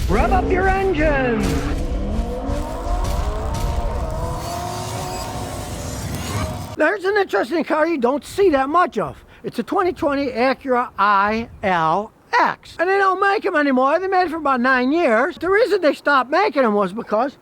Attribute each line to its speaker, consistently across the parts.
Speaker 1: Rev up your engine. There's an interesting car you don't see that much of. It's a 2020 Acura ILX. And they don't make them anymore. They made it for about 9 years. The reason they stopped making them was because,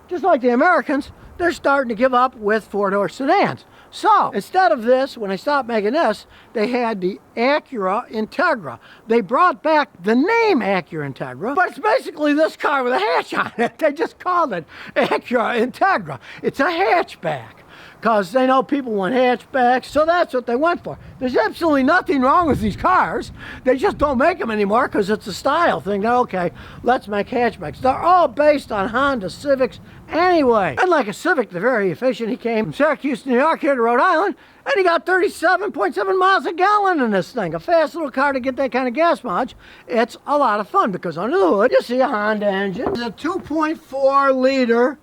Speaker 1: just like the Americans, they're starting to give up with four-door sedans. So, instead of this, when they stopped making this, they had the Acura Integra. They brought back the name Acura Integra, but it's basically this car with a hatch on it. They just called it Acura Integra. It's a hatchback, because they know people want hatchbacks, so that's what they went for. There's absolutely nothing wrong with these cars. They just don't make them anymore because it's a style thing. Now, okay, let's make hatchbacks. They're all based on Honda Civics anyway. And like a Civic, they're very efficient. He came from Syracuse, New York, here to Rhode Island, and he got 37.7 miles a gallon in this thing. A fast little car to get that kind of gas mileage. It's a lot of fun because under the hood, you see a Honda engine. It's a 2.4 liter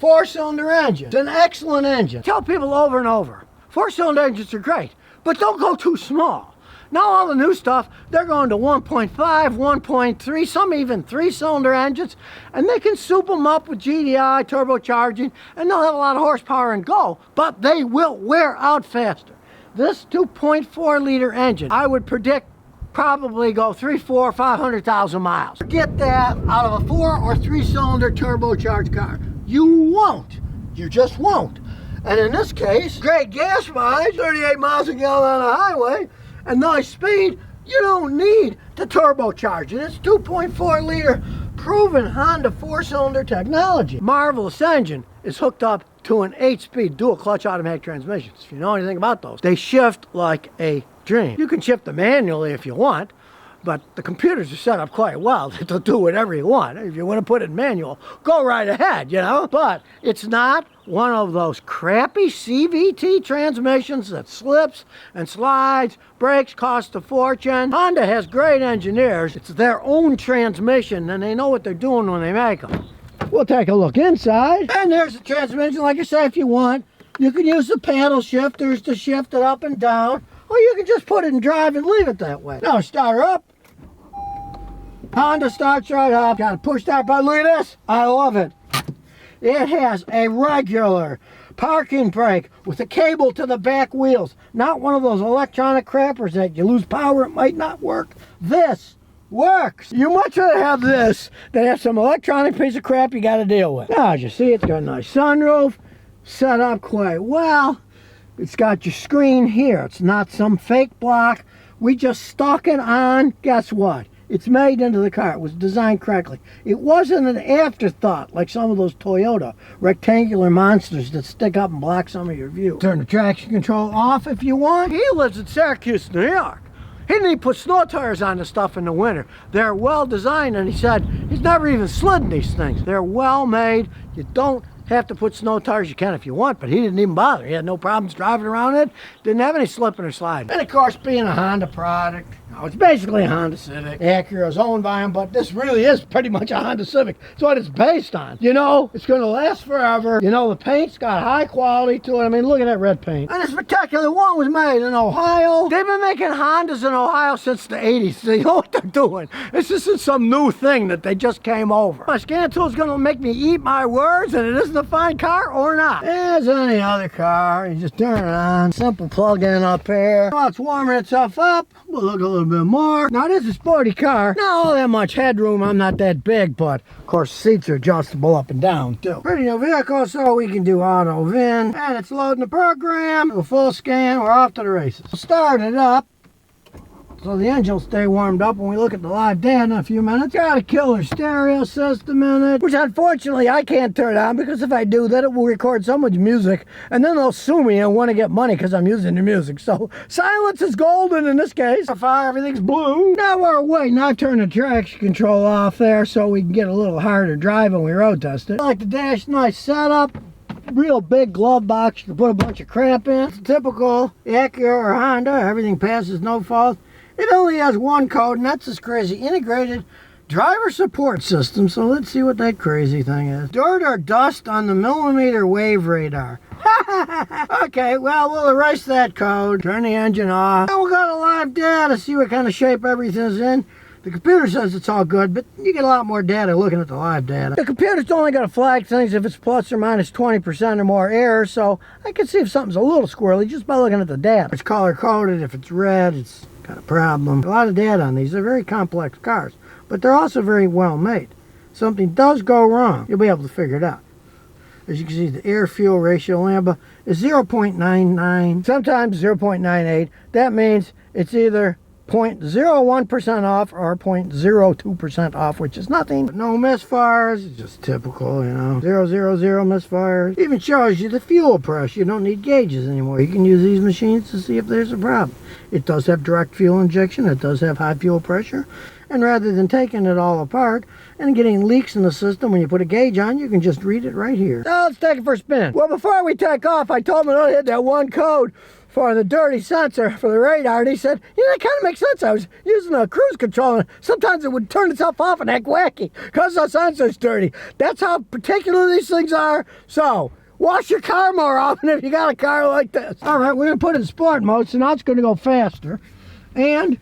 Speaker 1: four-cylinder engine. It's an excellent engine. Tell people over and over, four-cylinder engines are great, but don't go too small. Now all the new stuff, they're going to 1.5, 1.3, some even three-cylinder engines, and they can soup them up with GDI, turbocharging, and they'll have a lot of horsepower and go, but they will wear out faster. This 2.4 liter engine, I would predict probably go 300, 400, 500,000 miles. Get that out of a 4 or 3-cylinder turbocharged car. You won't. You just won't. And in this case, great gas mileage, 38 miles a gallon on a highway, and nice speed. You don't need to turbocharge it. It's 2.4 liter proven Honda 4-cylinder technology. Marvelous engine is hooked up to an 8-speed dual clutch automatic transmissions. If you know anything about those, they shift like a dream. You can shift them manually if you want, but the computers are set up quite well to do whatever you want. If you want to put it in manual, go right ahead, you know? But it's not one of those crappy CVT transmissions that slips and slides, brakes cost a fortune. Honda has great engineers. It's their own transmission, and they know what they're doing when they make them. We'll take a look inside. And there's the transmission. Like I say, if you want, you can use the paddle shifters to shift it up and down, or you can just put it in drive and leave it that way. Now start her up. Honda starts right up. Got to push that button. Look at this. I love it. It has a regular parking brake with a cable to the back wheels. Not one of those electronic crappers that you lose power, it might not work. This works. You much rather have this than have some electronic piece of crap you got to deal with. Now, as you see, it's got a nice sunroof, set up quite well. It's got your screen here. It's not some fake block. We just stuck it on. Guess what? It's made into the car. It was designed correctly. It wasn't an afterthought like some of those Toyota rectangular monsters that stick up and block some of your view. Turn the traction control off if you want. He lives in Syracuse, New York. He didn't even put snow tires on the stuff in the winter. They're well designed, and he said he's never even slid in these things. They're well made. You don't have to put snow tires. You can if you want, but he didn't even bother. He had no problems driving around it. Didn't have any slipping or sliding. And of course, being a Honda product, it's basically a Honda Civic. Acura is owned by him, but this really is pretty much a Honda Civic. It's what it's based on. You know, it's going to last forever. You know, the paint's got high quality to it. I mean, look at that red paint. And this particular one was made in Ohio. They've been making Hondas in Ohio since the 80s. They know what they're doing. This isn't some new thing that they just came over. My scan tool is going to make me eat my words, and it isn't a fine car or not. As any other car, you just turn it on. Simple plug-in up here. While it's warming itself up, we'll look a little bit more. Now, this is a sporty car. Not all that much headroom. I'm not that big, but of course, seats are adjustable up and down too. Pretty new vehicle, so we can do auto VIN. And it's loading the program. Do a full scan. We're off to the races. We'll start it up so the engine will stay warmed up when we look at the live data in a few minutes. Got a killer stereo system in it, which unfortunately I can't turn on, because if I do, then it will record so much music, and then they'll sue me and want to get money because I'm using the music. So silence is golden in this case. Fire, everything's blue. Now we're waiting. I've turned the traction control off there so we can get a little harder drive when we road test it. I like the dash, nice setup. Real big glove box. You can put a bunch of crap in. It's typical Acura or Honda. Everything passes, no fault. It only has one code, and that's this crazy integrated driver support system. So let's see what that crazy thing is. Dirt or dust on the millimeter wave radar. Okay, well, we'll erase that code. Turn the engine off. And we'll go to live data, see what kind of shape everything's in. The computer says it's all good, but you get a lot more data looking at the live data. The computer's only going to flag things if it's plus or minus 20% or more error, so I can see if something's a little squirrely just by looking at the data. If it's color-coded, if it's red, it's got a problem. A lot of data on these. They're very complex cars, but they're also very well made. If something does go wrong, you'll be able to figure it out. As you can see, the air-fuel ratio lambda is 0.99, sometimes 0.98. That means it's either 0.01% off or 0.02% off, which is nothing. But no misfires, it's just typical, you know. 000 misfires. Even shows you the fuel pressure. You don't need gauges anymore. You can use these machines to see if there's a problem. It does have direct fuel injection. It does have high fuel pressure. And rather than taking it all apart and getting leaks in the system when you put a gauge on, you can just read it right here. Now let's take it for a spin. Well, before we take off, I told him to hit that one code for the dirty sensor for the radar, and he said, you know, that kind of makes sense. I was using a cruise control, and sometimes it would turn itself off and act wacky because the sensor's dirty. That's how particular these things are. So wash your car more often if you got a car like this. All right, we're going to put it in sport mode, so now it's going to go faster. And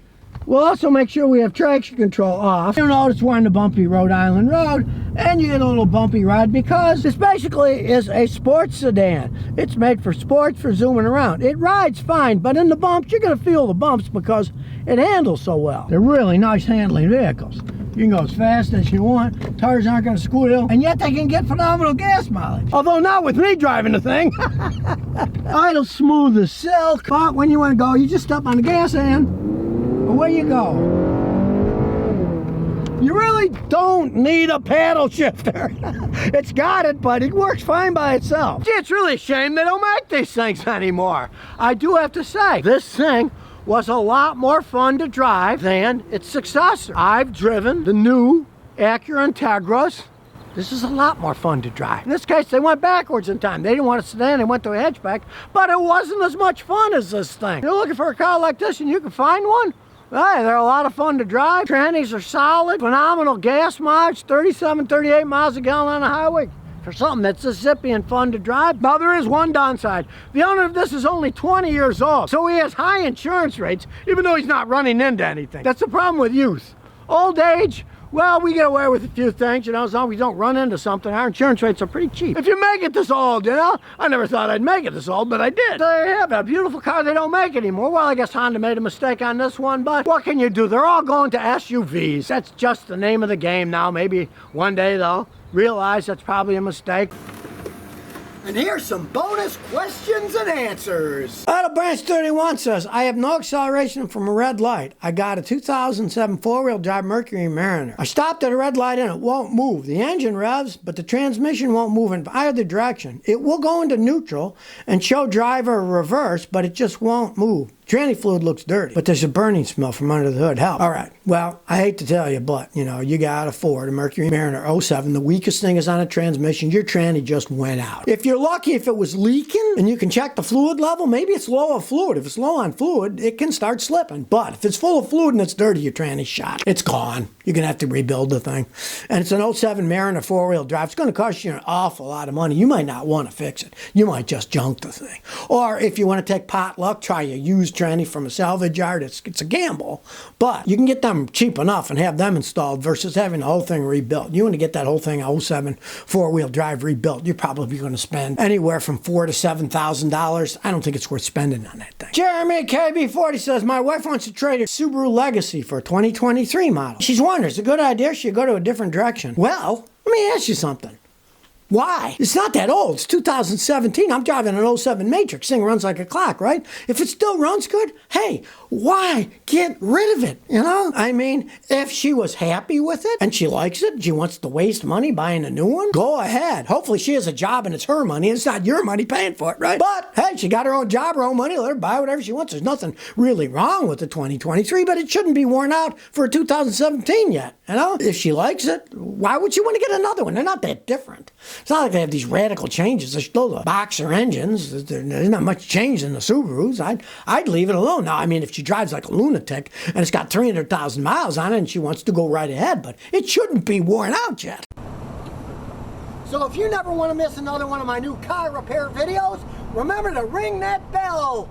Speaker 1: we'll also make sure we have traction control off. You'll notice we're on the bumpy Rhode Island road, and you get a little bumpy ride because this basically is a sports sedan. It's made for sports, for zooming around. It rides fine, but in the bumps, you're going to feel the bumps because it handles so well. They're really nice handling vehicles. You can go as fast as you want. Tires aren't going to squeal, and yet they can get phenomenal gas mileage. Although not with me driving the thing. Idle smooth as silk, but when you want to go, you just step on the gas and away you go. You really don't need a paddle shifter. It's got it, but it works fine by itself. Gee, it's really a shame they don't make these things anymore. I do have to say, this thing was a lot more fun to drive than its successor. I've driven the new Acura Integras. This is a lot more fun to drive. In this case, they went backwards in time. They didn't want a sedan, they went to a hatchback, but it wasn't as much fun as this thing. You're looking for a car like this and you can find one? Hey, they're a lot of fun to drive. Trannies are solid, phenomenal gas mileage, 37, 38 miles a gallon on the highway. For something that's this zippy and fun to drive. Now there is one downside. The owner of this is only 20 years old, so he has high insurance rates, even though he's not running into anything. That's the problem with youth. Old age, well, we get away with a few things, you know, as long as we don't run into something. Our insurance rates are pretty cheap. If you make it this old, you know, I never thought I'd make it this old, but I did. There you have it, a beautiful car they don't make anymore. Well, I guess Honda made a mistake on this one, but what can you do? They're all going to SUVs. That's just the name of the game now. Maybe one day they'll realize that's probably a mistake. And here's some bonus questions and answers. Idle Branch 31 says, I have no acceleration from a red light. I got a 2007 four-wheel drive Mercury Mariner. I stopped at a red light and it won't move. The engine revs, but the transmission won't move in either direction. It will go into neutral and show driver reverse, but it just won't move. Tranny fluid looks dirty, but there's a burning smell from under the hood. Help. All right. Well, I hate to tell you, but, you know, you got a Ford, a Mercury Mariner 07. The weakest thing is on a transmission. Your tranny just went out. If you're lucky, if it was leaking and you can check the fluid level, maybe it's low on fluid. If it's low on fluid, it can start slipping. But if it's full of fluid and it's dirty, your tranny's shot. It's gone. You're going to have to rebuild the thing. And it's an 07 Mariner four-wheel drive. It's going to cost you an awful lot of money. You might not want to fix it. You might just junk the thing. Or if you want to take pot luck, try a used tranny from a salvage yard. It's a gamble, but you can get them cheap enough and have them installed versus having the whole thing rebuilt. You want to get that whole thing 07 four-wheel drive rebuilt, you're probably going to spend anywhere from $4,000 to $7,000. I don't think it's worth spending on that thing. Jeremy KB40 says, my wife wants to trade a Subaru Legacy for a 2023 model. She's wondering, it's a good idea, she should go to a different direction. Well, let me ask you something. Why? It's not that old. It's 2017. I'm driving an 07 Matrix. Thing runs like a clock, right? If it still runs good, hey, why get rid of it? You know? I mean, if she was happy with it and she likes it, she wants to waste money buying a new one, go ahead. Hopefully she has a job and it's her money and it's not your money paying for it, right? But hey, she got her own job, her own money, let her buy whatever she wants. There's nothing really wrong with the 2023, but it shouldn't be worn out for a 2017 yet. You know? If she likes it, why would she want to get another one? They're not that different. It's not like they have these radical changes. They're still the boxer engines. There's not much change in the Subarus. I'd leave it alone. Now, I mean, if she drives like a lunatic and it's got 300,000 miles on it and she wants to go right ahead, but it shouldn't be worn out yet. So if you never want to miss another one of my new car repair videos, remember to ring that bell.